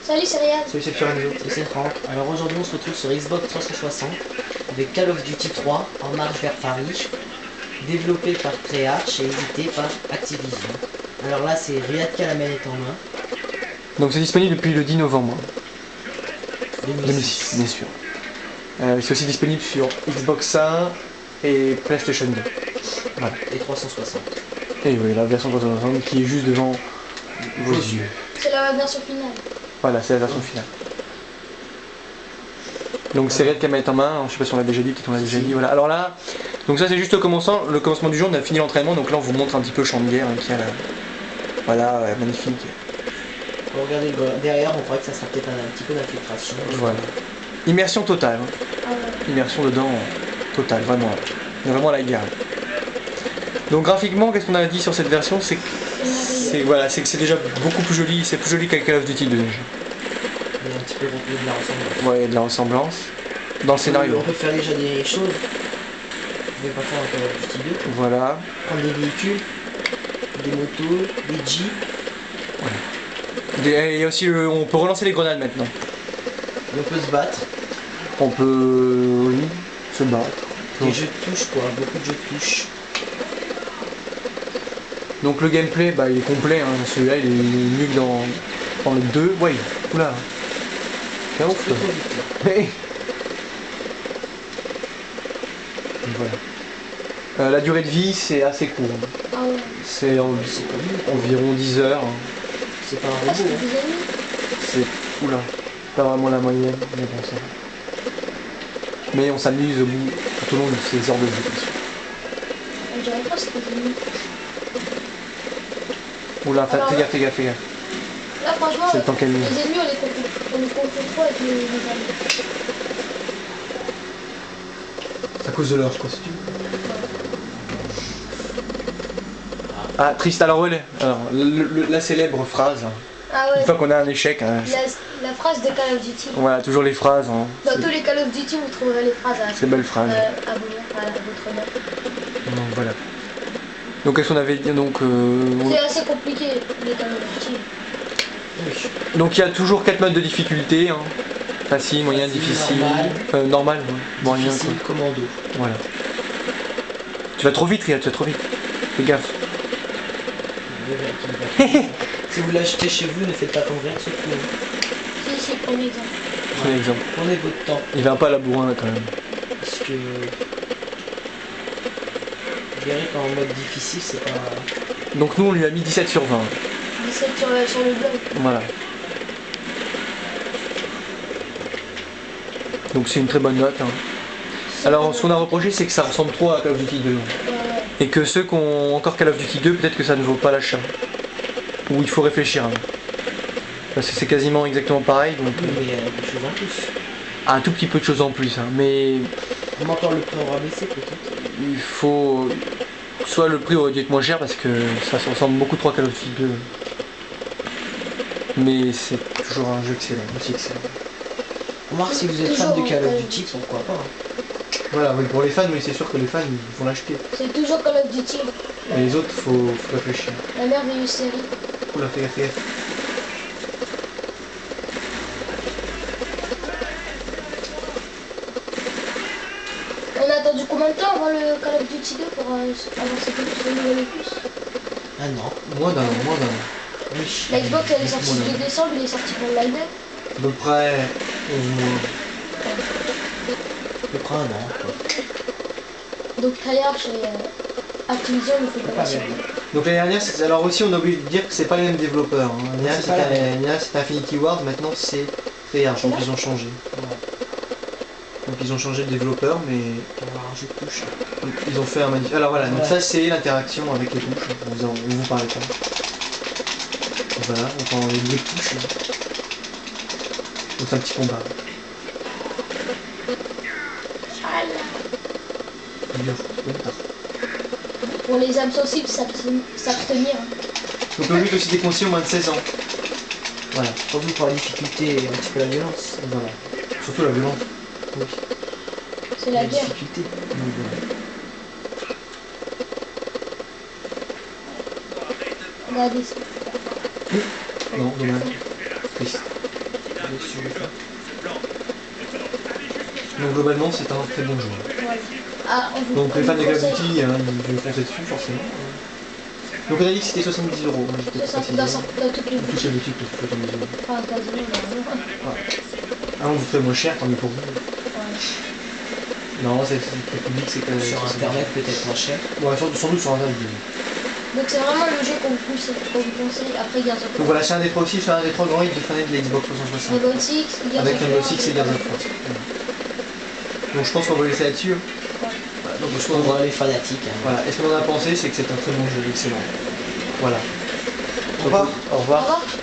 Salut, c'est Riyad. Salut, c'est Firenzo. Et c'est Franck. Alors aujourd'hui on se retrouve sur Xbox 360 avec Call of Duty 3 en marche vers Paris, développé par Treyarch et édité par Activision. Alors là c'est Riyad qui a la manette en main. Donc c'est disponible depuis le 10 novembre 2006. 2006, bien sûr. C'est aussi disponible sur Xbox 1 et PlayStation 2. Voilà. Et 360. Et oui, la version 360 qui est juste devant vos yeux. C'est la version finale. Voilà, c'est la version finale. Donc c'est Riyad qui a la manette en main, je sais pas si on l'a déjà dit, peut-être on l'a déjà dit, voilà. Alors là, donc ça c'est juste le commencement du jour, on a fini l'entraînement, donc là on vous montre un petit peu le champ de guerre qui a la... Voilà, magnifique. Pour regarder derrière, on croit que ça sera peut-être un petit peu d'infiltration. Voilà. Immersion totale. Hein. Ah ouais. Immersion dedans, totale, vraiment. Vraiment la guerre. Donc graphiquement, qu'est-ce qu'on a dit sur cette version? C'est que c'est déjà beaucoup plus joli, c'est plus joli qu'avec Call of Duty 2. Il y a un petit peu de la ressemblance. Ouais, il y a de la ressemblance. Dans le scénario. On peut faire déjà des choses. On ne pouvait pas faire en Call of Duty 2. Voilà. Prendre des véhicules, des motos, des jeeps. Et il y a aussi on peut relancer les grenades maintenant. Et on peut se battre. On peut, oui, se battre. Des jeux de touche quoi, beaucoup de jeux de touche. Donc le gameplay, bah, il est complet, hein. Celui-là il est mieux que dans le 2. Ouais, oula. C'est un ouf Trop toi. vite, là. Et voilà. La durée de vie c'est assez court. Ah ouais. C'est C'est pas mieux. environ 10 heures. Hein. C'est pas un Ah, c'est robot. des amis. C'est oula, pas vraiment la moyenne, mais bon ça va. Mais on s'amuse tout au long de ces heures de jeu. Bien sûr. On dirait pas que c'est des amis. Oula, Alors fais là- gaffe, fais gaffe, fais gaffe. Là, franchement, C'est le temps qu'elle les nous. ennemis, on les confond trop avec les amis. C'est à cause de leur costume. Ah, triste alors, ouais, alors la célèbre phrase. Hein. Ah Une ouais. fois qu'on a un échec, hein, La phrase de Call of Duty. voilà, toujours les phrases. Hein. Dans tous les Call of Duty, vous trouverez les phrases à, Ces belles phrases. à votre honneur. Donc voilà. Donc qu'est-ce qu'on avait dit donc, C'est assez compliqué, les Call of Duty. Oui. donc il y a toujours 4 modes de difficulté. Hein. Facile, moyen, Facile, difficile. normal. Normal, ouais. Moyen, quoi. Difficile, commando. Voilà. Tu vas trop vite, Riyad, tu vas trop vite. Fais gaffe. Si vous l'achetez chez vous, ne faites pas tomber ce coup. Si, premier exemple. Prenez l'exemple. Prenez votre temps. Il va pas à la bourrin là quand même. Parce que vous verrez qu'en mode difficile, c'est pas. Donc nous on lui a mis 17 sur 20. 17 sur le blog. Voilà. Donc c'est une très bonne note. Hein. Alors ce qu'on a reproché c'est que ça ressemble trop à Call of Duty 2. Et que ceux qui ont encore Call of Duty 2, peut-être que ça ne vaut pas l'achat. Ou il faut réfléchir. Hein. Parce que c'est quasiment exactement pareil. Donc, Mais il y a des choses en plus. un tout petit peu de choses en plus. Hein. Mais Comment encore le prix aura baissé peut-être. il faut... Soit le prix aurait dû être moins cher parce que ça se ressemble beaucoup trop à Call of Duty 2. Mais c'est toujours un jeu excellent, aussi excellent. Remarque, si vous êtes fan de Call of Duty, pourquoi pas. Hein. Voilà, oui, pour les fans, oui, c'est sûr que les fans ils vont l'acheter. C'est toujours Call of Duty. Et les autres, faut réfléchir. La merveilleuse série. Oula, fais gaffe, fais gaffe. On a attendu combien de temps avant le Call of Duty 2 pour avancer ce nouvel opus? Ah non. Moins d'un an. Oui. La Xbox elle est sortie le 2 décembre, il est sorti pour le live. À peu près 11 mois. À peu près un an. Quoi. Donc Treyarch et Activision nous fait pas Pas la mal. Donc l'année dernière, alors aussi on a oublié de dire que c'est pas les mêmes développeurs. Hein. L'année C'est pas la même. dernière c'était Infinity Ward, maintenant c'est Treyarch, donc ils ont changé. Ouais. Donc ils ont changé de développeur, mais On va avoir un jeu de touche. ils ont fait un magnifique. Alors voilà, donc Ouais. ça c'est l'interaction avec les touches. On vous parle pas. Voilà, on prend les deux touches. Là. Donc c'est un petit combat. Bien, c'est pas tard. Pour les âmes sensibles, s'abstenir. Donc le but aussi déconseillé au moins de 16 ans. Voilà, Surtout pour la difficulté et un petit peu la violence. voilà. Surtout la violence. Oui. C'est la guerre. difficulté. Donc, voilà. Regardez ça. Non, dommage. Triste. dessus. Donc globalement, c'est un très bon jeu. Voilà. Ah, on vous Donc les fans de Call of conseille. Duty, hein, ils vont foncer dessus forcément. Donc on a dit que c'était 70 €. Moi, j'ai peut-être Ça, précisé. dans toutes les Toutes boutiques. les boutiques, c'est 70 €. Enfin, quasiment, normalement. Ah, on vous fait moins cher, tant mieux pour vous. Voilà. Non, c'est très public, c'est quand même. Sur internet peut-être moins cher. Ouais, sans doute sur internet. Donc c'est vraiment le jeu qu'on vous conseille. Après Gears of Donc voilà, c'est un des trois aussi, c'est un des trois grands hits de fan de la Xbox 360. Rainbow Six, Gears Avec of Rainbow War, Six et Gears of War. Donc je pense qu'on va laisser là-dessus. Voilà, donc On voit les fanatiques. Hein. voilà. Et ce qu'on en a pensé, c'est que c'est un très bon jeu, excellent. Voilà. Au revoir. Au revoir. Au revoir.